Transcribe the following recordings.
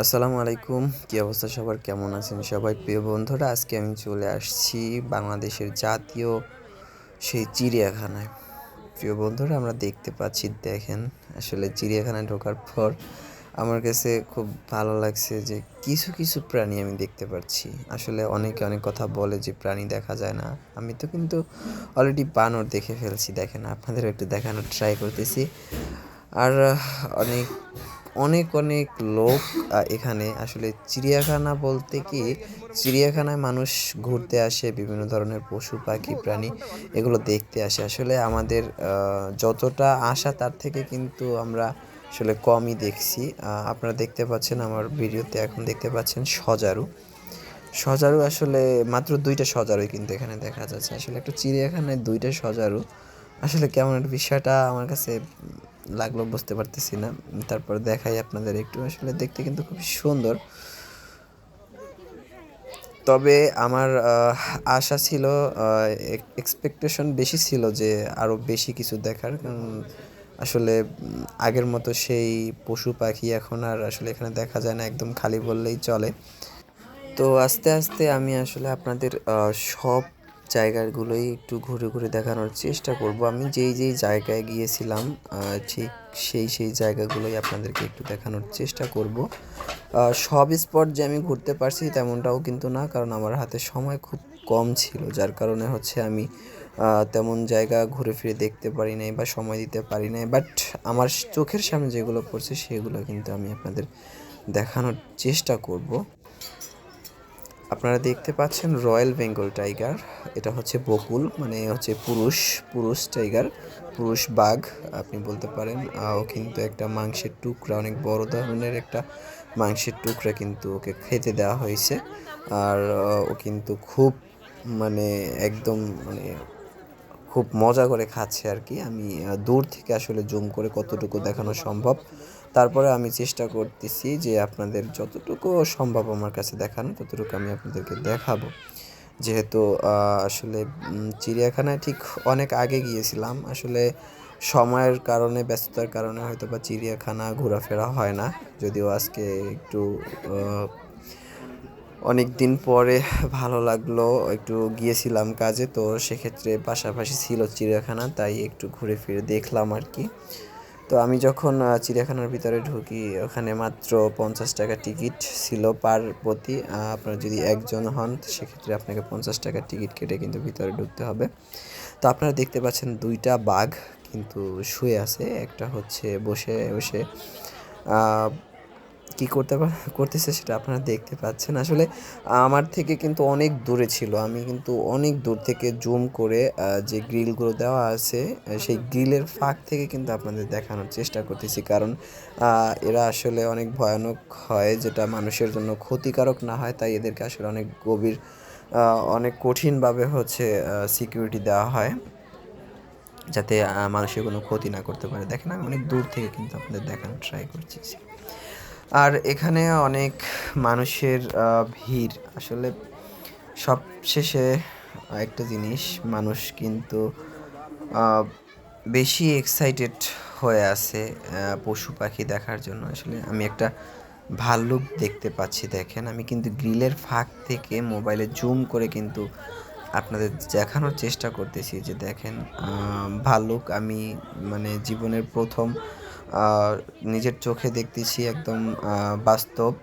আসসালামু আলাইকুম। কী অবস্থা সবার? কেমন আছেন সবাই? প্রিয় বন্ধুরা, আজকে আমি চলে আসছি বাংলাদেশের জাতীয় সেই চিড়িয়াখানায়। প্রিয় বন্ধুরা, আমরা দেখতে পাচ্ছি, দেখেন, আসলে চিড়িয়াখানায় ঢোকার পর আমার কাছে খুব ভালো লাগছে যে কিছু কিছু প্রাণী আমি দেখতে পাচ্ছি। আসলে অনেকে অনেক কথা বলে যে প্রাণী দেখা যায় না। আমি তো কিন্তু অলরেডি বানর দেখে ফেলছি। দেখেন, আপনাদেরও একটু দেখানোর ট্রাই করতেছি। আর অনেক অনেক অনেক লোক এখানে আসলে চিড়িয়াখানা বলতে কি, চিড়িয়াখানায় মানুষ ঘুরতে আসে, বিভিন্ন ধরনের পশু পাখি প্রাণী এগুলো দেখতে আসে। আসলে আমাদের যতটা আশা তার থেকে কিন্তু আমরা আসলে কমই দেখছি। আপনারা দেখতে পাচ্ছেন আমার ভিডিওতে, এখন দেখতে পাচ্ছেন সজারু। সজারু আসলে মাত্র ২টা সজারুই কিন্তু এখানে দেখা যাচ্ছে। আসলে একটা চিড়িয়াখানায় ২টা সজারু আসলে কেমন একটা বিষয়টা আমার কাছে লাগলো বুঝতে পারতেছি না। তারপর দেখাই আপনাদের একটু, আসলে দেখতে কিন্তু খুব সুন্দর। তবে আমার আশা ছিল, এক্সপেকটেশন বেশি ছিল যে আরও বেশি কিছু দেখার। আসলে আগের মতো সেই পশু পাখি এখন আর আসলে এখানে দেখা যায় না, একদম খালি বললেই চলে। তো আস্তে আস্তে আমি আসলে আপনাদের সব জায়গাগুলোই একটু ঘুরে ঘুরে দেখানোর চেষ্টা করব। আমি যেই যেই জায়গায় গিয়েছিলাম ঠিক সেই জায়গাগুলোই আপনাদেরকে একটু দেখানোর চেষ্টা করব। সব স্পট যে আমি ঘুরতে পারছি তেমনটাও কিন্তু না, কারণ আমার হাতে সময় খুব কম ছিল, যার কারণে হচ্ছে আমি তেমন জায়গা ঘুরে ফিরে দেখতে পারি নাই বা সময় দিতে পারি নাই। বাট আমার চোখের সামনে যেগুলো পড়ছে সেগুলো কিন্তু আমি আপনাদের দেখানোর চেষ্টা করব। আপনারা দেখতে পাচ্ছেন রয়্যাল বেঙ্গল টাইগার। এটা হচ্ছে বকুল, মানে হচ্ছে পুরুষ পুরুষ টাইগার, পুরুষ বাঘ আপনি বলতে পারেন। ও কিন্তু একটা মাংসের টুকরা, অনেক বড় ধরনের একটা মাংসের টুকরা কিন্তু ওকে খেতে দেওয়া হয়েছে। আর ও কিন্তু খুব, মানে একদম, মানে খুব মজা করে খাচ্ছে আর কি। আমি দূর থেকে আসলে জুম করে কতটুকু দেখানো সম্ভব, তারপরে আমি চেষ্টা করতেছি যে আপনাদের যতটুকু সম্ভব আমার কাছে দেখানো ততটুকু আমি আপনাদেরকে দেখাবো। যেহেতু আসলে চিড়িয়াখানায় ঠিক অনেক আগে গিয়েছিলাম, আসলে সময়ের কারণে, ব্যস্ততার কারণে হয়তো বা চিড়িয়াখানা ঘোরাফেরা হয় না। যদিও আজকে একটু অনেক দিন পরে ভালো লাগলো, একটু গিয়েছিলাম কাজে, তো সেক্ষেত্রে পাশাপাশি ছিল চিড়িয়াখানা, তাই একটু ঘুরে ফিরে দেখলাম আর কি। তো আমি যখন চিড়িয়াখানার ভিতরে ঢুকি, ওখানে মাত্র 50 টাকা টিকিট ছিল পার প্রতি। আপনারা যদি একজন হন সেক্ষেত্রে আপনাকে 50 টাকার টিকিট কেটে কিন্তু ভিতরে ঢুকতে হবে। তো আপনারা দেখতে পাচ্ছেন 2টা বাঘ কিন্তু শুয়ে আছে, একটা হচ্ছে বসে বসে কী করতেছে সেটা আপনারা দেখতে পাচ্ছেন। আসলে আমার থেকে কিন্তু অনেক দূরে ছিল, আমি কিন্তু অনেক দূর থেকে জুম করে যে গ্রিলগুলো দেওয়া আছে সেই গ্রিলের ফাঁক থেকে কিন্তু আপনাদের দেখানোর চেষ্টা করতেছি, কারণ এরা আসলে অনেক ভয়ানক হয়, যেটা মানুষের জন্য ক্ষতিকারক না হয়, তাই এদেরকে আসলে অনেক গভীর, অনেক কঠিনভাবে হচ্ছে সিকিউরিটি দেওয়া হয়, যাতে মানুষের কোনো ক্ষতি না করতে পারে। দেখেন, আমি অনেক দূর থেকে কিন্তু আপনাদের দেখানোর ট্রাই করতেছি। আর এখানে অনেক মানুষের ভিড়। আসলে সবশেষে একটা জিনিস, মানুষ কিন্তু বেশি এক্সাইটেড হয়ে আছে পশু পাখি দেখার জন্য। আসলে আমি একটা ভাল্লুক দেখতে পাচ্ছি, দেখেন, আমি কিন্তু গ্রিলের ফাঁক থেকে মোবাইলে জুম করে কিন্তু আপনাদের দেখানোর চেষ্টা করতেছি যে দেখেন, ভাল্লুক আমি, মানে জীবনের প্রথম নিজের চোখে দেখতেছি, একদম বাস্তব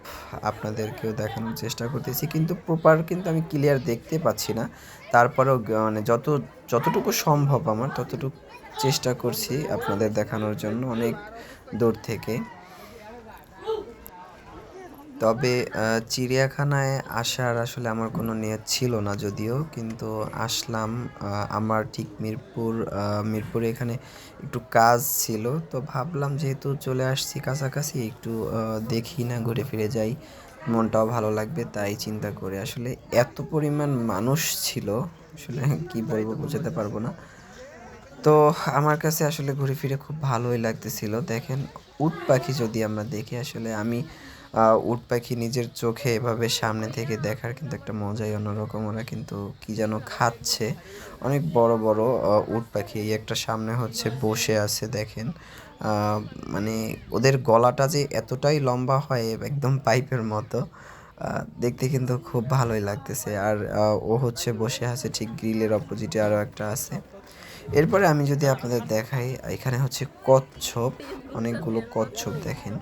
আপনাদেরকেও দেখানোর চেষ্টা করতেছি, কিন্তু প্রপার কিন্তু আমি ক্লিয়ার দেখতে পাচ্ছি না। তারপরেও মানে যতটুকু সম্ভব আমার ততটুকু চেষ্টা করছি আপনাদের দেখানোর জন্য অনেক দূর থেকে। তবে চিড়িয়াখানায় আসার আসলে আমার কোনো নিয়ত ছিল না যদিও, কিন্তু আসলাম। আমার ঠিক মিরপুরে এখানে একটু কাজ ছিল, তো ভাবলাম যেহেতু চলে আসছি কাছাকাছি, একটু দেখি না, ঘুরে ফিরে যাই, মনটাও ভালো লাগবে, তাই চিন্তা করে আসলে এত পরিমাণ মানুষ ছিল, আসলে কি বলবো বোঝাতে পারবো না। তো আমার কাছে আসলে ঘুরে ফিরে খুব ভালোই লাগতেছিল। দেখেন, উট পাখি যদি আমরা দেখি, আসলে আমি উট পাখি নিজের চোখে এভাবে সামনে থেকে দেখার কিন্তু একটা মজাই অন্যরকম। ওরা কিন্তু কি যেন খাচ্ছে, অনেক বড় বড় উট পাখি। এই একটা সামনে হচ্ছে বসে আছে, দেখেন। আহ, মানে ওদের গলাটা যে এতটাই লম্বা হয় একদম পাইপের মতো। দেখতে কিন্তু খুব ভালোই লাগতেছে। আর ও হচ্ছে বসে আছে ঠিক গ্রিলের অপোজিটে আরও একটা আছে। এরপরে আমি যদি আপনাদের দেখাই, এখানে হচ্ছে কচ্ছপ, অনেকগুলো কচ্ছপ দেখেন।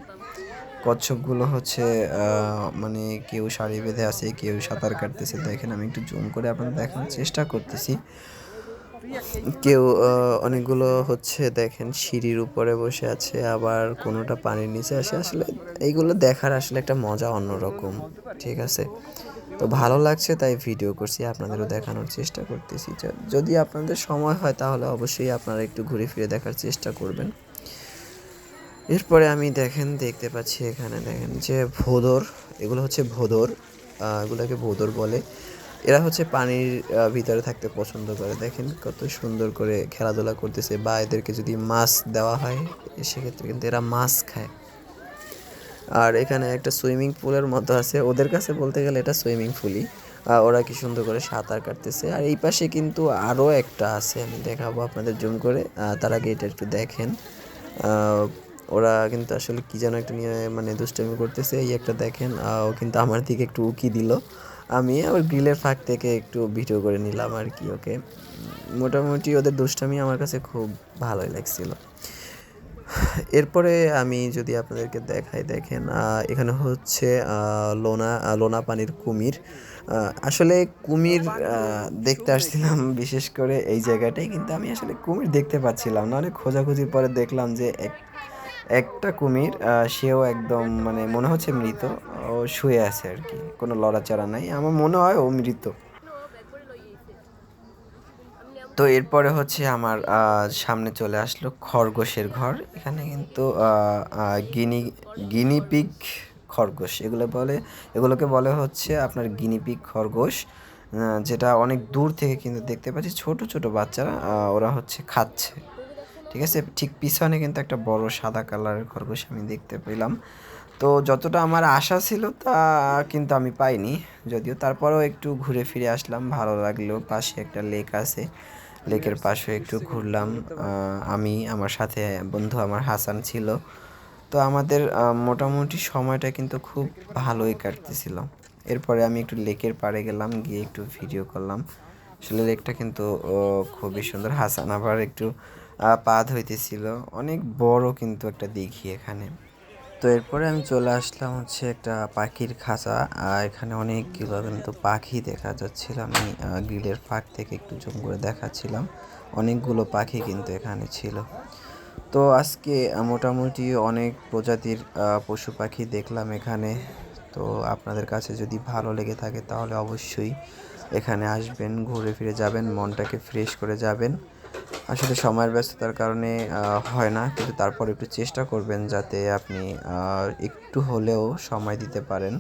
কচ্ছপগুলো হচ্ছে মানে কেউ সারি বেঁধে আছে, কেউ সাঁতার কাটতেছে। দেখেন আমি একটু জুম করে আপনাদের দেখানোর চেষ্টা করতেছি। কেউ অনেকগুলো হচ্ছে দেখেন সিঁড়ির উপরে বসে আছে, আবার কোনোটা পানির নিচে আসে। আসলে এইগুলো দেখার আসলে একটা মজা অন্যরকম, ঠিক আছে। তো ভালো লাগছে তাই ভিডিও করছি, আপনাদেরও দেখানোর চেষ্টা করতেছি। যদি আপনাদের সময় হয় তাহলে অবশ্যই আপনারা একটু ঘুরে ফিরে দেখার চেষ্টা করবেন। এরপরে আমি দেখতে পাচ্ছি এখানে দেখেন যে ভোঁদর, এগুলো হচ্ছে ভোঁদর, এগুলোকে ভোঁদর বলে। এরা হচ্ছে পানির ভিতরে থাকতে পছন্দ করে। দেখেন কত সুন্দর করে খেলাধুলা করতেছে, বা এদেরকে যদি মাছ দেওয়া হয় সেক্ষেত্রে কিন্তু এরা মাছ খায়। আর এখানে একটা সুইমিং পুলের মতো আছে, ওদের কাছে বলতে গেলে এটা সুইমিং পুলই। ওরা কি সুন্দর করে সাঁতার কাটতেছে। আর এই পাশে কিন্তু আরও একটা আছে, আমি দেখাবো আপনাদের জুম করে। তার আগে এটা একটু দেখেন। ওরা কিন্তু আসলে কি যেন একটা নিয়ে মানে দুষ্টামি করতেছে। এই একটা দেখেন, ও কিন্তু আমার দিকে একটু উকি দিল। আমি আবার গ্রিলের ফাঁক থেকে একটু ভিডিও করে নিলাম আর কি ওকে। মোটামুটি ওদের দুষ্টামি আমার কাছে খুব ভালোই লাগছিল। এরপরে আমি যদি আপনাদেরকে দেখাই, দেখেন এখানে হচ্ছে লোনা পানির কুমির। আসলে কুমির দেখতে আসছিলাম বিশেষ করে এই জায়গাটায়, কিন্তু আমি আসলে কুমির দেখতে পাচ্ছিলাম না। অনেক খোঁজাখুঁজির পরে দেখলাম যে একটা কুমির, সেও একদম মানে মনে হচ্ছে মৃত। ও শুয়ে আছে আর কি, কোনো লড়াচড়া নাই, আমার মনে হয় ও মৃত। তো এরপরে হচ্ছে আমার সামনে চলে আসলো খরগোশের ঘর। এখানে কিন্তু গিনি গিনিপিগ খরগোশ এগুলোকে বলে হচ্ছে আপনার গিনিপিগ খরগোশ। যেটা অনেক দূর থেকে কিন্তু দেখতে পাচ্ছি ছোট ছোট বাচ্চারা ওরা হচ্ছে খাচ্ছে, ঠিক আছে। ঠিক পিছনে কিন্তু একটা বড় সাদা কালারের খরগোশ আমি দেখতে পেলাম। তো যতটা আমার আশা ছিল তা কিন্তু আমি পাইনি, যদিও তারপরেও একটু ঘুরে ফিরে আসলাম, ভালো লাগলো। পাশে একটা লেক আছে, লেকের পাশে একটু ঘুরলাম। আমি, আমার সাথে বন্ধু আমার হাসান ছিল। তো আমাদের মোটামুটি সময়টা কিন্তু খুব ভালোই কাটতেছিল। এরপরে আমি একটু লেকের পাড়ে গেলাম, গিয়ে একটু ভিডিও করলাম। আসলে লেকটা কিন্তু খুবই সুন্দর। হাসান আবার একটু পা ধুইতেছিল। অনেক বড় কিন্তু একটা দিঘি এখানে। তো এরপরে আমি চলে আসলাম হচ্ছে একটা পাখির খাঁচা। এখানে অনেকগুলো কিন্তু পাখি দেখা যাচ্ছিল। আমি গ্রিলের ফাঁক থেকে একটু জুম করে দেখাচ্ছিলাম, অনেকগুলো পাখি কিন্তু এখানে ছিল। তো আজকে মোটামুটি অনেক প্রজাতির পশু পাখি দেখলাম এখানে। তো আপনাদের কাছে যদি ভালো লেগে থাকে তাহলে অবশ্যই এখানে আসবেন, ঘুরে ফিরে যাবেন, মনটাকে ফ্রেশ করে যাবেন। আসলে সময়ের ব্যস্ততার কারণে হয় না, কিন্তু তারপর একটু চেষ্টা করবেন যাতে আপনি একটু হলেও সময় দিতে পারেন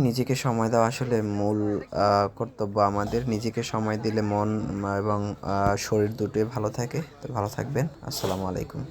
নিজেকে সময় দেওয়া আসলে মূল কর্তব্য আমাদের। নিজেকে সময় দিলে মন এবং শরীর দুটোই ভালো থাকে। তো ভালো থাকবেন। আসসালামু আলাইকুম।